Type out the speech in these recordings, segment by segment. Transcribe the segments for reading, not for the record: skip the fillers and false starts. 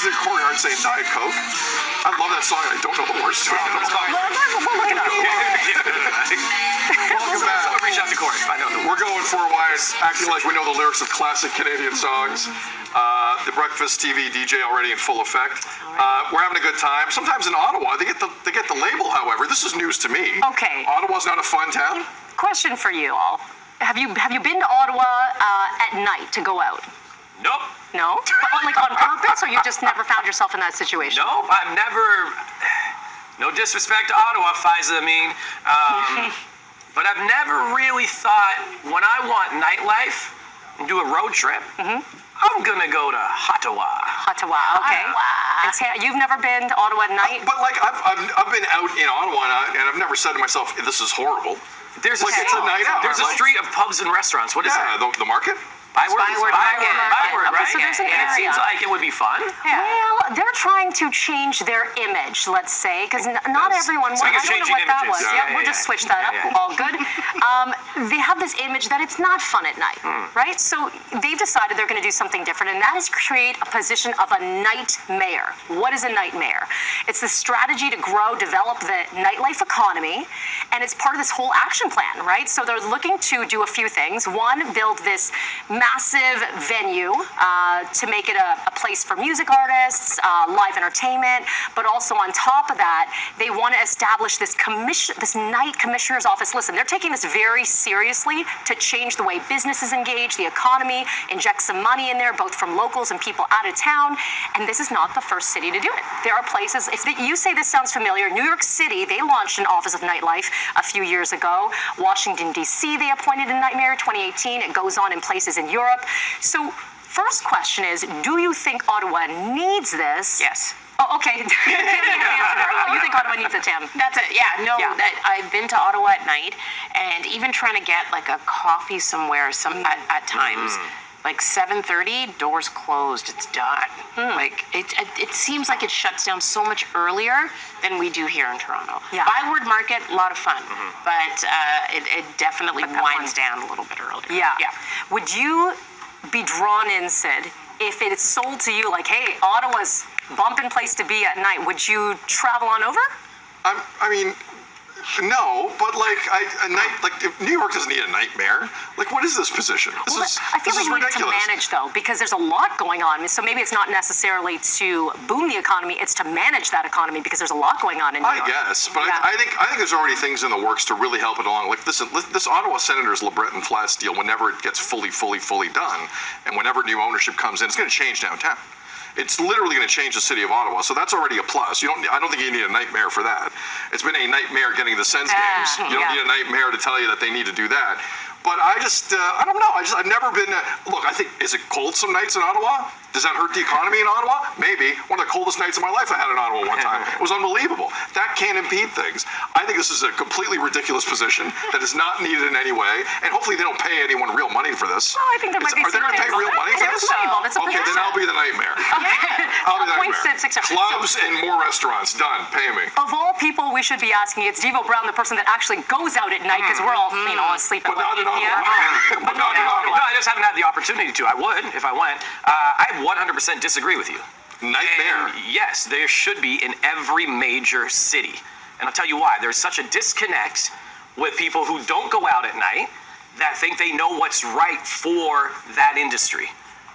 Isn't Corey Hart saying Diet Coke? I love that song. I don't know the words to it. We'll look it up. Welcome back. Someone reach out to Corey. Find out. We're going for a while, acting like we know the lyrics of classic Canadian songs. The Breakfast TV DJ already in full effect. We're having a good time. Sometimes in Ottawa, they get the label. However, this is news to me. Okay. Ottawa's not a fun town. Question for you all: Have you been to Ottawa at night to go out? Nope. No? Like on purpose, or you just never found yourself in that situation? Nope. I've never. No disrespect to Ottawa, Fiza. I mean, but I've never really thought when I want nightlife and do a road trip. I'm gonna go to Ottawa. Ottawa, okay. And you've never been to Ottawa at night? But like I've been out in Ottawa and I've never said to myself, "This is horrible." There's like it's a night out. There's a street of pubs and restaurants. What is that? The market. Byward, Okay, right? so there's an And it area. seems like it would be fun. Yeah. Well, they're trying to change their image, let's say, because not everyone. Speaking I of don't know changing what that images, was. yeah, We'll just switch that up. All good. They have this image that it's not fun at night, right? So they've decided they're going to do something different, and that is create a position of a night mayor. What is a night mayor? It's the strategy to grow, develop the nightlife economy, and it's part of this whole action plan, right? So they're looking to do a few things. One, build this massive venue to make it a place for music artists, live entertainment, but also on top of that, they want to establish this night commissioner's office. Listen, they're taking this very seriously to change the way businesses engage, the economy, inject some money in there, both from locals and people out of town, and this is not the first city to do it. There are places, if you say this sounds familiar, New York City, they launched an Office of Nightlife a few years ago. Washington, D.C., they appointed a night mayor 2018. It goes on in places in Europe. So first question is, do you think Ottawa needs this? Yes. Oh, okay. You think Ottawa needs it, Tam? That's it. Yeah. No. Yeah. That I've been to Ottawa at night, and even trying to get like a coffee somewhere, at times, like 7:30, doors closed. It's done. Like it seems like it shuts down so much earlier than we do here in Toronto. Yeah. Byward Market, a lot of fun, but it definitely winds down a little bit earlier. Yeah. Yeah. Would you be drawn in, Sid, if it's sold to you like, hey, Ottawa's bumping place to be at night? Would you travel on over? I mean, no, but like New York doesn't need a nightmare. Like, what is this position? I feel this like is we need to ridiculous. manage, though, because there's a lot going on. So maybe it's not necessarily to boom the economy; it's to manage that economy because there's a lot going on in New York. I guess, but Yeah. I think there's already things in the works to really help it along. Like this Ottawa Senators LeBreton Flats deal, whenever it gets fully done, and whenever new ownership comes in, it's going to change downtown. It's literally going to change the city of Ottawa, so that's already a plus. I don't think you need a nightmare for that. It's been a nightmare getting the Sens games. You don't need a nightmare to tell you that they need to do that. But I don't know. I've never been. Look, I think, is it cold some nights in Ottawa? Does that hurt the economy in Ottawa? Maybe. One of the coldest nights of my life I had in Ottawa one time. It was unbelievable. That can't impede things. I think this is a completely ridiculous position that is not needed in any way, and hopefully they don't pay anyone real money for this. Oh, I think there might be. Are they going to pay real money for this? It's a Okay, then I'll be the nightmare. I'll be the nightmare. Clubs and more restaurants. Done. Pay me. Of all people, we should be asking. It's Devo Brown, the person that actually goes out at night, because we're all, asleep at But not in Ottawa. Yeah. But not in Ottawa. No, I just haven't had the opportunity to. I would if I went. I 100% disagree with you. Nightmare. And yes, there should be in every major city. And I'll tell you why. There's such a disconnect with people who don't go out at night that think they know what's right for that industry.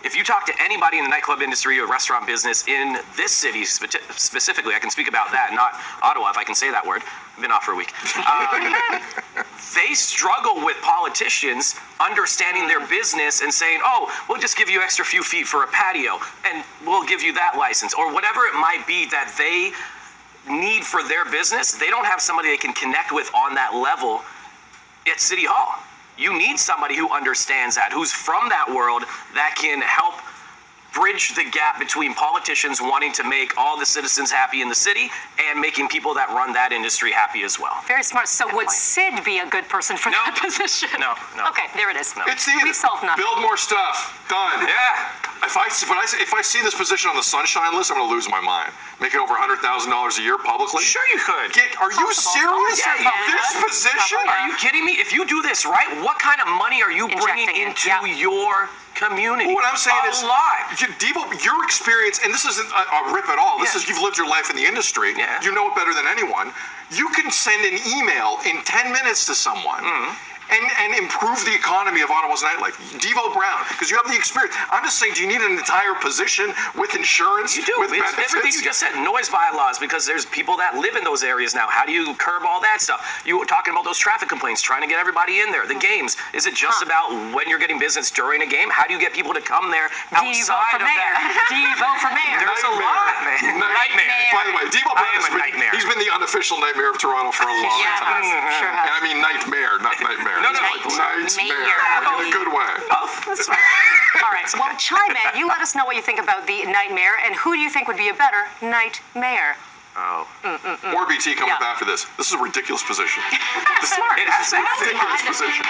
If you talk to anybody in the nightclub industry or restaurant business in this city specifically, I can speak about that, not Ottawa, if I can say that word. I've been off for a week. They struggle with politicians understanding their business and saying, oh, we'll just give you extra few feet for a patio, and we'll give you that license, or whatever it might be that they need for their business. They don't have somebody they can connect with on that level at City Hall. You need somebody who understands that, who's from that world, that can help bridge the gap between politicians wanting to make all the citizens happy in the city and making people that run that industry happy as well. Very smart. So would Sid be a good person for that position? No. Okay, there it is. No. It's easy. We solved nothing. Build more stuff. Done. Yeah. If I see this position on the sunshine list, I'm going to lose my mind. Making over $100,000 a year publicly. Sure you could. Are you serious? Yeah. This position? Are you kidding me? If you do this right, what kind of money are you bringing into your community. What I'm saying is, alive. Devo, your experience, and this isn't a rip at all. This Yeah. is you've lived your life in the industry. Yeah. You know it better than anyone. You can send an email in 10 minutes to someone. And improve the economy of Ottawa's nightlife. Devo Brown, because you have the experience. I'm just saying, do you need an entire position with insurance? You do. With It's benefits? everything you just said. Noise bylaws, because there's people that live in those areas now. How do you curb all that stuff? You were talking about those traffic complaints, trying to get everybody in there. The games. Is it just about when you're getting business during a game? How do you get people to come there Do you vote outside for of mayor? that? Do you vote for mayor? There's a lot, man. Nightmare. By the way, Devo I Brown am has a been, nightmare. he's been the unofficial nightmare of Toronto for a long Yeah, time. sure And has. I mean nightmare, not nightmare. No, no. Nightmare. Nightmare. Like in a good way. That's right. All right, well, chime in. You let us know what you think about the nightmare, and who do you think would be a better nightmare? Oh. Or BT coming Yeah. up after this. This is a ridiculous position. Smart. It has Ridiculous position.